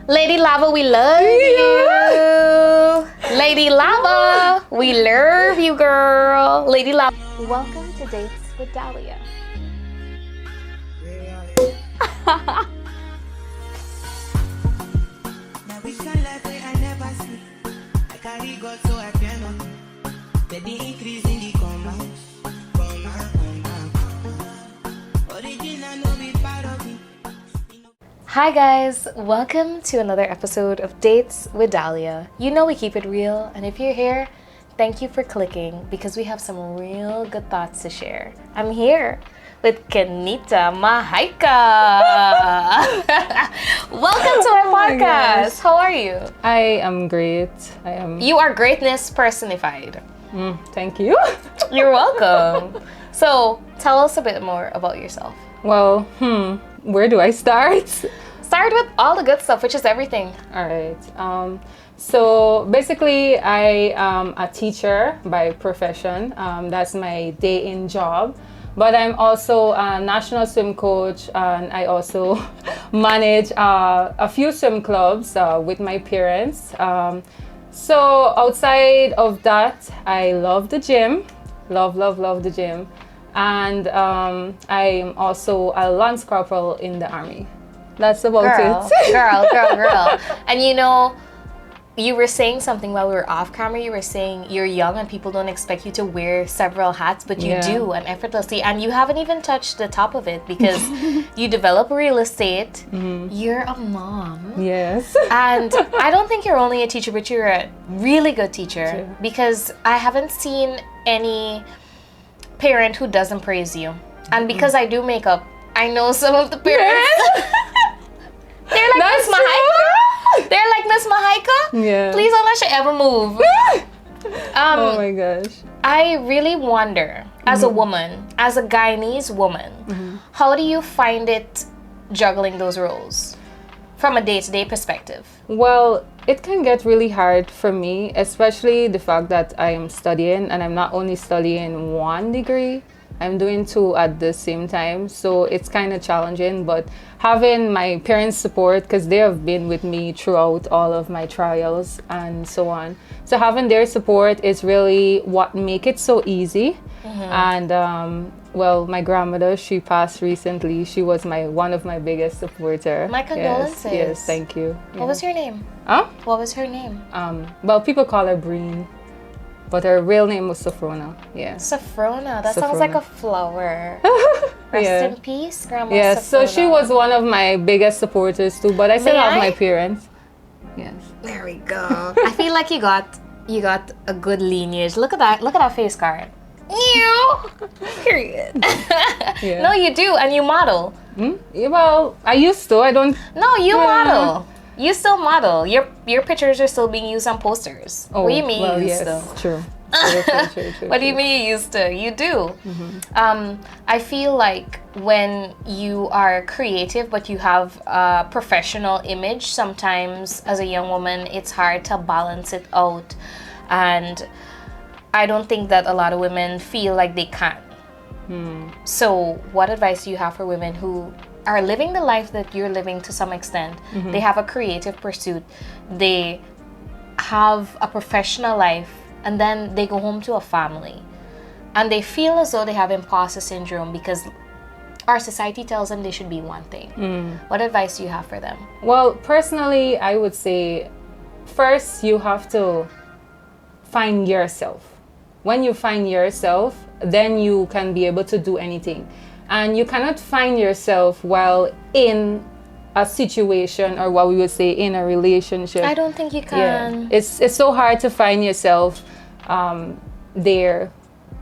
Lady Lava, we love you. Lady Lava, we love you, girl. Lady Lava. Welcome to Dates with Dahlia. Hi guys, welcome to another episode of Dates with Dahlia. You know we keep it real, and if you're here, thank you for clicking because we have some real good thoughts to share. I'm here with Kenita Mahaika. Welcome to our podcast. How are you? I am great. You are greatness personified. Thank you. You're welcome. So, tell us a bit more about yourself. Well, where do I start? Start with all the good stuff, which is everything. All right. So basically, I am a teacher by profession. That's my day-in job. But I'm also a national swim coach, and I also manage a few swim clubs with my parents. So outside of that, I love the gym. Love the gym. And I'm also a lance corporal in the army. That's about it. Girl. And you know, you were saying something while we were off camera. You were saying you're young and people don't expect you to wear several hats, but you do, and effortlessly. And you haven't even touched the top of it because you develop real estate. You're a mom. Yes. And I don't think you're only a teacher, but you're a really good teacher because I haven't seen any parent who doesn't praise you. And because I do makeup, I know some of the parents. They're like Miss Mahaika. They're like Miss Mahaika. Yeah. Please don't let you ever move. Oh my gosh. I really wonder, as a woman, as a Guyanese woman, how do you find it juggling those roles from a day-to-day perspective? Well, it can get really hard for me, especially the fact that I am studying, and I'm not only studying one degree, I'm doing two at the same time. So it's kind of challenging, but having my parents' support, because they have been with me throughout all of my trials and so on. So having their support is really what make it so easy. And well, my grandmother, she passed recently. She was one of my biggest supporter. My condolences. Yes, thank you. What was her name? What was her name? Well, people call her Breen, but her real name was Sophrona. Yeah. Sophrona. That sounds like a flower. Rest in peace, Grandma. Yes. Sophrona. So she was one of my biggest supporters too. But I still have my parents. Yes. There we go. I feel like you got a good lineage. Look at that. Look at that face card. Period. Yeah. No, you do, and you model. Yeah, well, I used to. I don't. No, you model. You still model. Your pictures are still being used on posters. Oh, what do you mean well, you used yes, to? True. What do you mean you used to? You do. I feel like when you are creative but you have a professional image, sometimes as a young woman, it's hard to balance it out. And I don't think that a lot of women feel like they can. So what advice do you have for women who are living the life that you're living to some extent? They have a creative pursuit. They have a professional life. And then they go home to a family. And they feel as though they have imposter syndrome because our society tells them they should be one thing. What advice do you have for them? Well, personally, I would say first you have to find yourself. When you find yourself, then you can be able to do anything. And you cannot find yourself while in a situation, or what we would say in a relationship. I don't think you can. Yeah. It's so hard to find yourself there.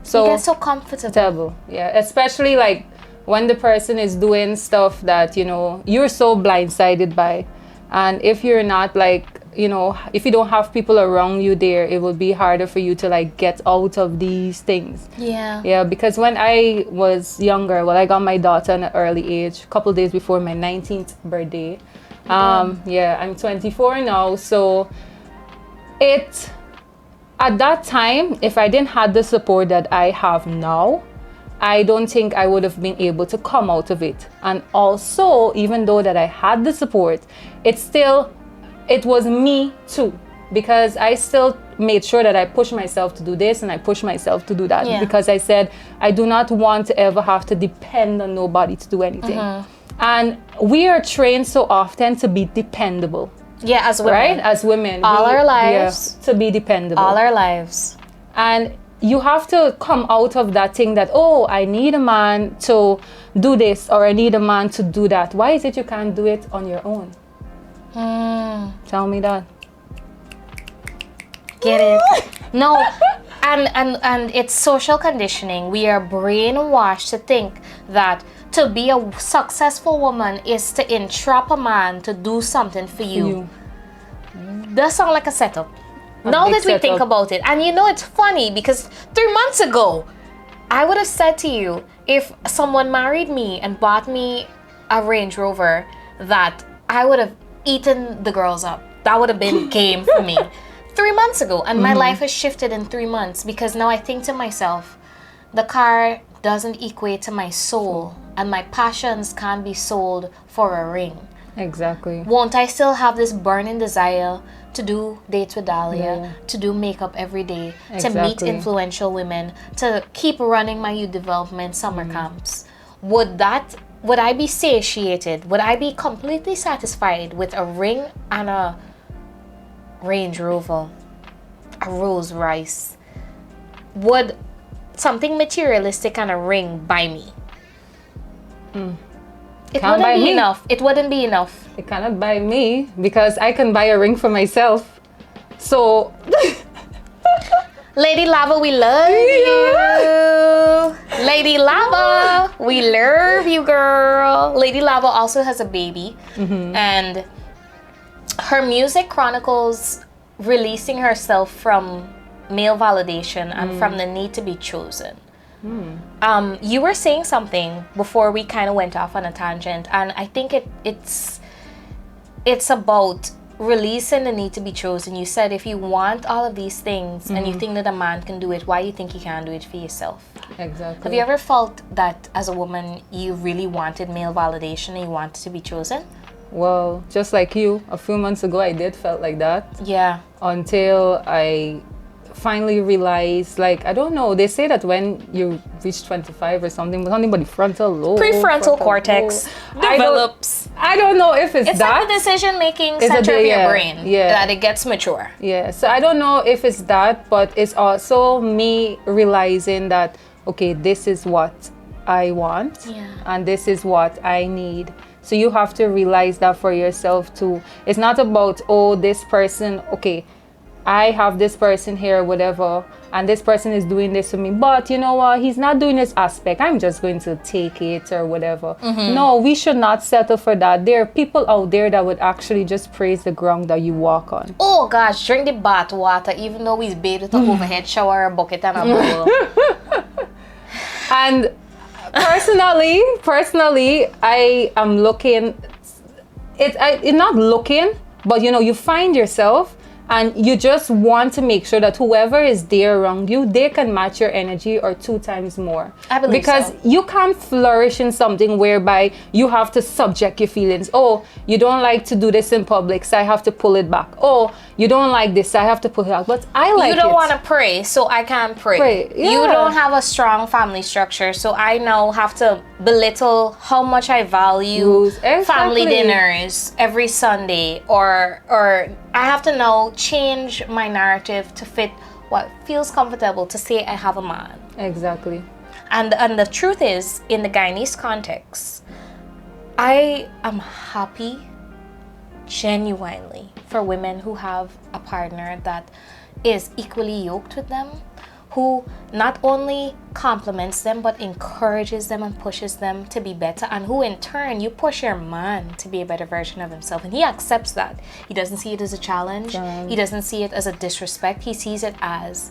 So you get so comfortable. Yeah, especially like when the person is doing stuff that, you know, you're so blindsided by. And if you're not like, you know, if you don't have people around you there, it will be harder for you to like get out of these things. Yeah, because when I was younger, well, I got my daughter at an early age, a couple days before my 19th birthday. Yeah, I'm 24 now. So at that time, if I didn't have the support that I have now, I don't think I would have been able to come out of it. And also, even though that I had the support, it's still it was me too, because I still made sure that I push myself to do this and I push myself to do that, because I said I do not want to ever have to depend on nobody to do anything. And we are trained so often to be dependable. Yeah, as women. Right? As women. All our lives. To be dependable. All our lives. And you have to come out of that thing that, oh, I need a man to do this, or I need a man to do that. Why is it you can't do it on your own? Tell me that. Get it? No. And it's social conditioning. We are brainwashed to think that to be a successful woman is to entrap a man to do something for you. That sounds like a setup. Now that we think about it. And you know, it's funny because 3 months ago, I would have said to you, if someone married me and bought me a Range Rover, that I would have eaten the girls up. That would have been game for me 3 months ago. And my life has shifted in 3 months, because now I think to myself, the car doesn't equate to my soul, and my passions can't be sold for a ring. Exactly. Won't I still have this burning desire to do dates with Dahlia, to do makeup every day, to meet influential women, to keep running my youth development summer camps? Would I be satiated? Would I be completely satisfied with a ring and a Range Rover, a Rolls Royce? Would something materialistic and a ring buy me? It wouldn't be enough. It wouldn't be enough. It cannot buy me, because I can buy a ring for myself. So, Lady Lava, we love you. Lady Lava, we love you, girl. Lady Lava also has a baby, and her music chronicles releasing herself from male validation and from the need to be chosen. You were saying something before we kind of went off on a tangent, and I think it's about releasing the need to be chosen. You said if you want all of these things and you think that a man can do it, why you think you can't do it for yourself? Exactly. Have you ever felt that as a woman you really wanted male validation and you wanted to be chosen? Well, just like you, a few months ago I did felt like that. Yeah. Until I finally realized, like, I don't know, they say that when you reach 25 or something, but something but the frontal lobe, prefrontal cortex develops. I don't know if it's that. Like the decision-making center of your brain that it gets mature. Yeah, so I don't know if it's that, but it's also me realizing that, okay, this is what I want, and this is what I need. So you have to realize that for yourself too. It's not about, oh, this person, okay, I have this person here, whatever, and this person is doing this to me, but you know what, he's not doing this aspect, I'm just going to take it or whatever. No, we should not settle for that. There are people out there that would actually just praise the ground that you walk on. Oh gosh, drink the bath water, even though he's bathed with an overhead shower, a bucket, and a bowl. And personally, I am looking, it's not looking, but you know, you find yourself and you just want to make sure that whoever is there around you, they can match your energy or 2 times more. I believe because you can't flourish in something whereby you have to subject your feelings. Oh, you don't like to do this in public, so I have to pull it back. Oh, you don't like this, so I have to pull it back. But I like it. You don't want to pray, so I can't pray. Yeah. You don't have a strong family structure, so I now have to belittle how much I value family dinners every Sunday, or I have to now change my narrative to fit what feels comfortable to say I have a man. Exactly. And the truth is, in the Guyanese context, I am happy genuinely for women who have a partner that is equally yoked with them, who not only compliments them but encourages them and pushes them to be better, and who in turn, you push your man to be a better version of himself, and he accepts that. He doesn't see it as a challenge. He doesn't see it as a disrespect. He sees it as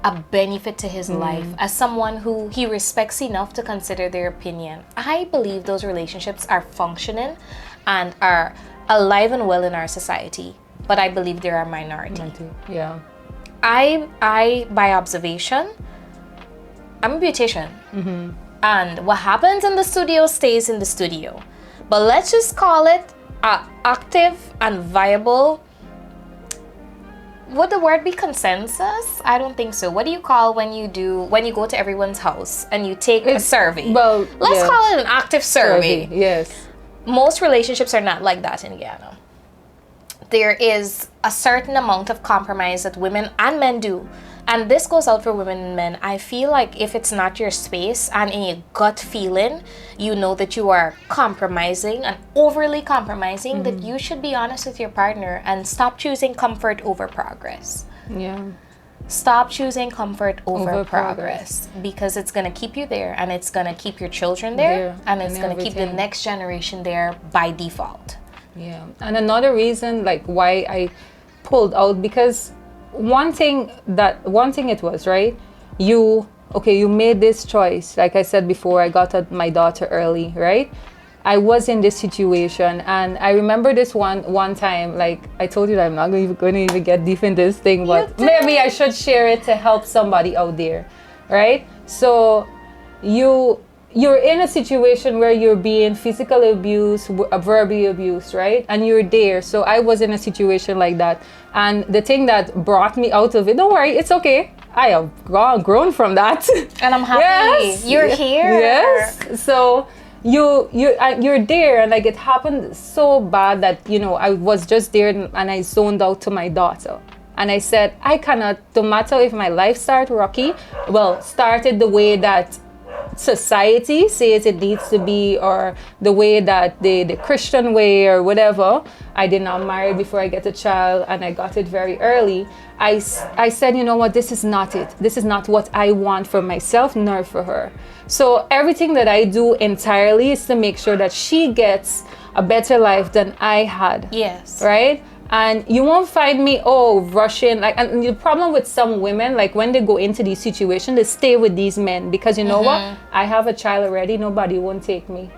a benefit to his life, as someone who he respects enough to consider their opinion. I believe those relationships are functioning and are alive and well in our society, but I believe they're a minority. Yeah. I by observation, I'm a beautician, and what happens in the studio stays in the studio. But let's just call it a active and viable would the word be consensus? I don't think so. What do you call when you go to everyone's house and you take a survey? Well, let's call it an active survey. Yes. Most relationships are not like that in Guyana. There is a certain amount of compromise that women and men do. And this goes out for women and men. I feel like if it's not your space and in your gut feeling, you know that you are compromising and overly compromising, that you should be honest with your partner and stop choosing comfort over progress. Yeah. Stop choosing comfort over progress, because it's going to keep you there, and it's going to keep your children there, and it's going to keep the next generation there by default. Yeah. And another reason like why I pulled out, because one thing it was, right? You made this choice. Like I said before, I got my daughter early, right? I was in this situation, and I remember this one time, like I told you that I'm not going to even get deep in this thing, but maybe I should share it to help somebody out there, right? So you're in a situation where you're being physically abused, verbally abused, right? And you're there. So I was in a situation like that. And the thing that brought me out of it, don't worry, it's okay. I have grown from that. And I'm happy. Yes. You're here. Yes. So you're there, and like it happened so bad that, I was just there and I zoned out to my daughter. And I said, I cannot, no matter if my life started the way that society says it needs to be, or the way that the Christian way or whatever. I did not marry before I get a child, and I got it very early. I said, you know what, this is not it. This is not what I want for myself nor for her. So everything that I do entirely is to make sure that she gets a better life than I had. Yes. Right? And you won't find me rushing, like, and the problem with some women, like when they go into these situations, they stay with these men because you know what, I have a child already, nobody won't take me.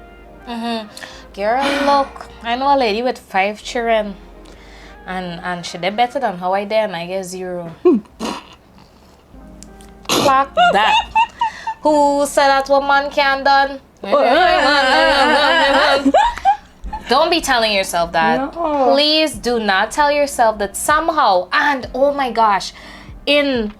Girl, look, I know a lady with 5 children, and she did better than how I did, and I get 0. Fuck that. Who said that one man can't done? Don't be telling yourself that. No. Please do not tell yourself that somehow, and oh my gosh, in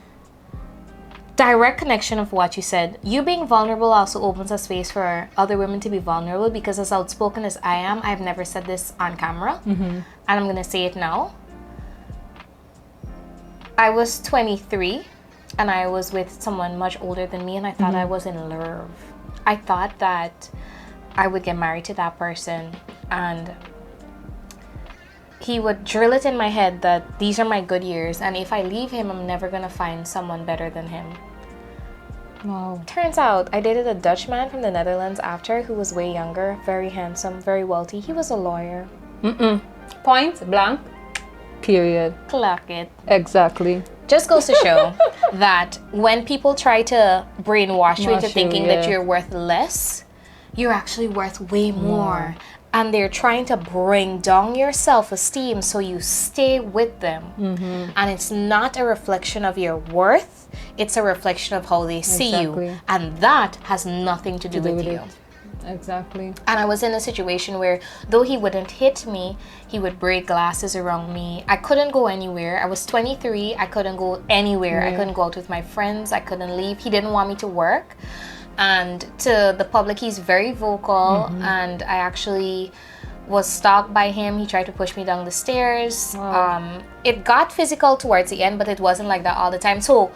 direct connection of what you said, you being vulnerable also opens a space for other women to be vulnerable, because as outspoken as I am, I've never said this on camera, and I'm going to say it now. I was 23, and I was with someone much older than me, and I thought I was in love. I thought that I would get married to that person, and he would drill it in my head that these are my good years, and if I leave him, I'm never gonna find someone better than him. Wow. Turns out I dated a Dutch man from the Netherlands after, who was way younger, very handsome, very wealthy. He was a lawyer. Point blank, period. Clock it. Exactly. Just goes to show that when people try to brainwash you into thinking that you're worth less, you're actually worth way more. And they're trying to bring down your self-esteem so you stay with them. And it's not a reflection of your worth, it's a reflection of how they see you. And that has nothing to do with you. Exactly. And I was in a situation where, though he wouldn't hit me, he would break glasses around me. I couldn't go anywhere. I was 23, I couldn't go anywhere. I couldn't go out with my friends, I couldn't leave. He didn't want me to work. And to the public, he's very vocal, and I actually was stalked by him. He tried to push me down the stairs. It got physical towards the end, but it wasn't like that all the time. So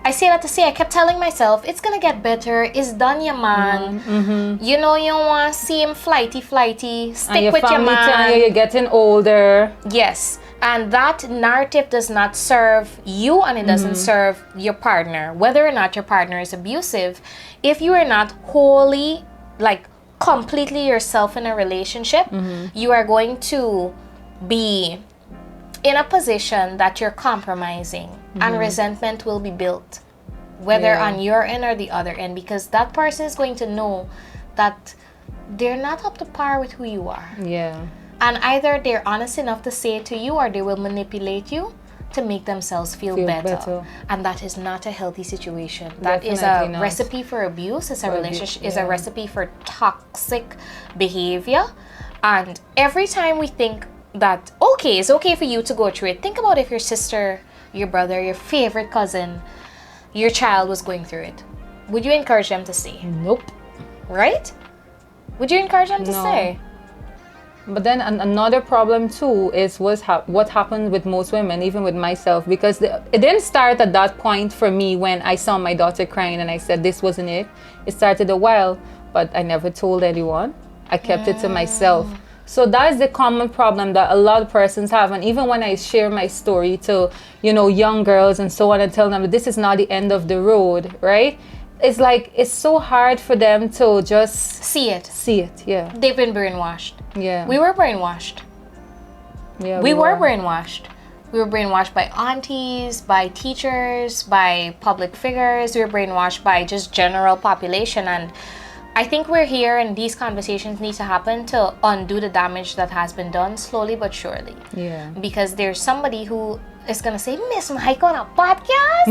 I say that to say, I kept telling myself, it's gonna get better. It's done, your man. You know, you don't want to see him flighty. Stick with your man. You're getting older. Yes. And that narrative does not serve you, and it doesn't serve your partner. Whether or not your partner is abusive, if you are not wholly, like completely yourself in a relationship, you are going to be in a position that you're compromising, and resentment will be built, whether on your end or the other end, because that person is going to know that they're not up to par with who you are. Yeah. And either they're honest enough to say it to you, or they will manipulate you to make themselves feel better. And that is not a healthy situation. That is a recipe for abuse. It's a relationship. Is a recipe for toxic behavior. And every time we think that, okay, it's okay for you to go through it. Think about if your sister, your brother, your favorite cousin, your child was going through it. Would you encourage them to stay? Nope. Right? Would you encourage them to stay? But then another problem too is what happened with most women, even with myself, because it didn't start at that point for me when I saw my daughter crying and I said this wasn't it. It started a while, but I never told anyone. I kept it to myself. So that is the common problem that a lot of persons have. And even when I share my story to, young girls and so on, and tell them that this is not the end of the road, right? It's like, it's so hard for them to just see it. Yeah. They've been brainwashed. Yeah. We were brainwashed. Yeah. We were brainwashed. We were brainwashed by aunties, by teachers, by public figures. We were brainwashed by just general population. And I think we're here, and these conversations need to happen to undo the damage that has been done slowly but surely. Yeah. Because there's somebody who is going to say, Miss Mike on a podcast?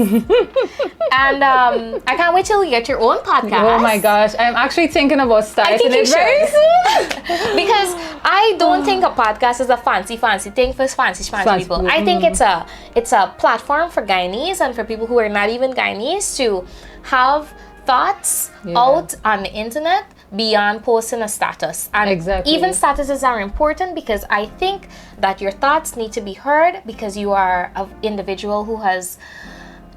And I can't wait till you get your own podcast. Oh my gosh. I'm actually thinking about starting it very soon. Because I don't think a podcast is a fancy thing for fancy people. I think it's a platform for Guyanese and for people who are not even Guyanese to have thoughts out on the internet beyond posting a status. And even statuses are important, because I think that your thoughts need to be heard, because you are an individual who has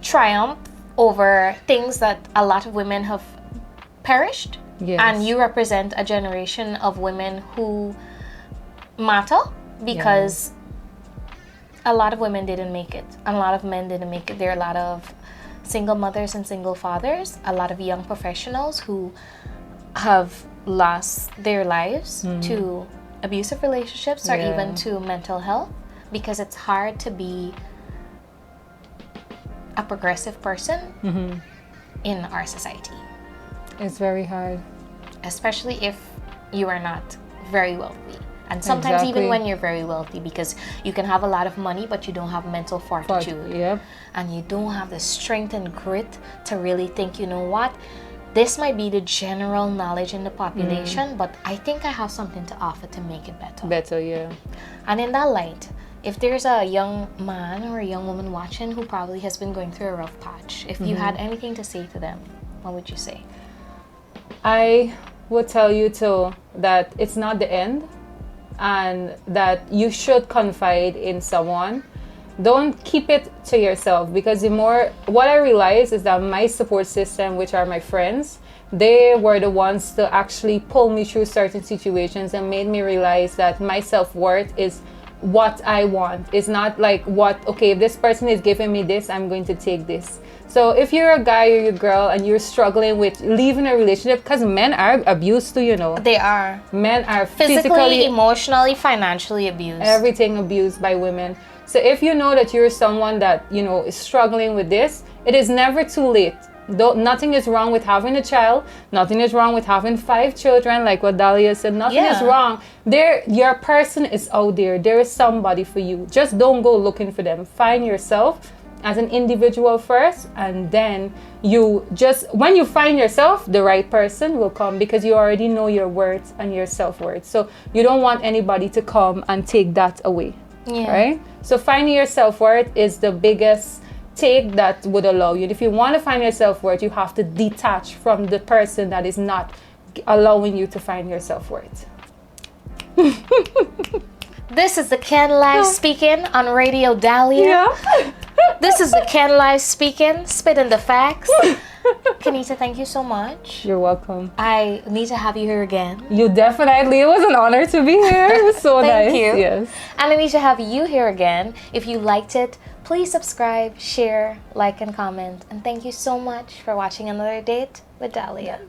triumphed over things that a lot of women have perished. Yes. And you represent a generation of women who matter, because a lot of women didn't make it. A lot of men didn't make it. There are a lot of single mothers and single fathers, a lot of young professionals who have lost their lives to abusive relationships or even to mental health, because it's hard to be a progressive person in our society. It's very hard. Especially if you are not very wealthy. And sometimes even when you're very wealthy, because you can have a lot of money, but you don't have mental fortitude. And you don't have the strength and grit to really think, you know what? This might be the general knowledge in the population, but I think I have something to offer to make it better. And in that light, if there's a young man or a young woman watching who probably has been going through a rough patch, if you had anything to say to them, what would you say? I would tell you too that it's not the end, and that you should confide in someone. Don't keep it to yourself, because what I realized is that my support system, which are my friends, they were the ones to actually pull me through certain situations and made me realize that my self-worth is what I want. It's not like if this person is giving me this, I'm going to take this. So if you're a guy or you're a girl and you're struggling with leaving a relationship, because men are abused too, They are. Men are physically, emotionally, financially abused. Everything abused by women. So if you know that you're someone that, is struggling with this, it is never too late. Nothing is wrong with having a child. Nothing is wrong with having 5 children, like what Dahlia said. Nothing is wrong. Your person is out there. There is somebody for you. Just don't go looking for them. Find yourself as an individual first, and then when you find yourself, the right person will come, because you already know your worth and your self-worth. So you don't want anybody to come and take that away. Right? So finding your self-worth is the biggest take that would allow you. And if you want to find your self-worth, you have to detach from the person that is not allowing you to find your self-worth. This is the Ken Live speaking on Radio Dahlia. This is the Ken Live speaking, spitting the facts. Kenita, thank you so much. You're welcome. I need to have you here again. You definitely. It was an honor to be here. It was so nice. Thank you. Yes. And I need to have you here again. If you liked it, please subscribe, share, like, and comment. And thank you so much for watching another date with Dahlia.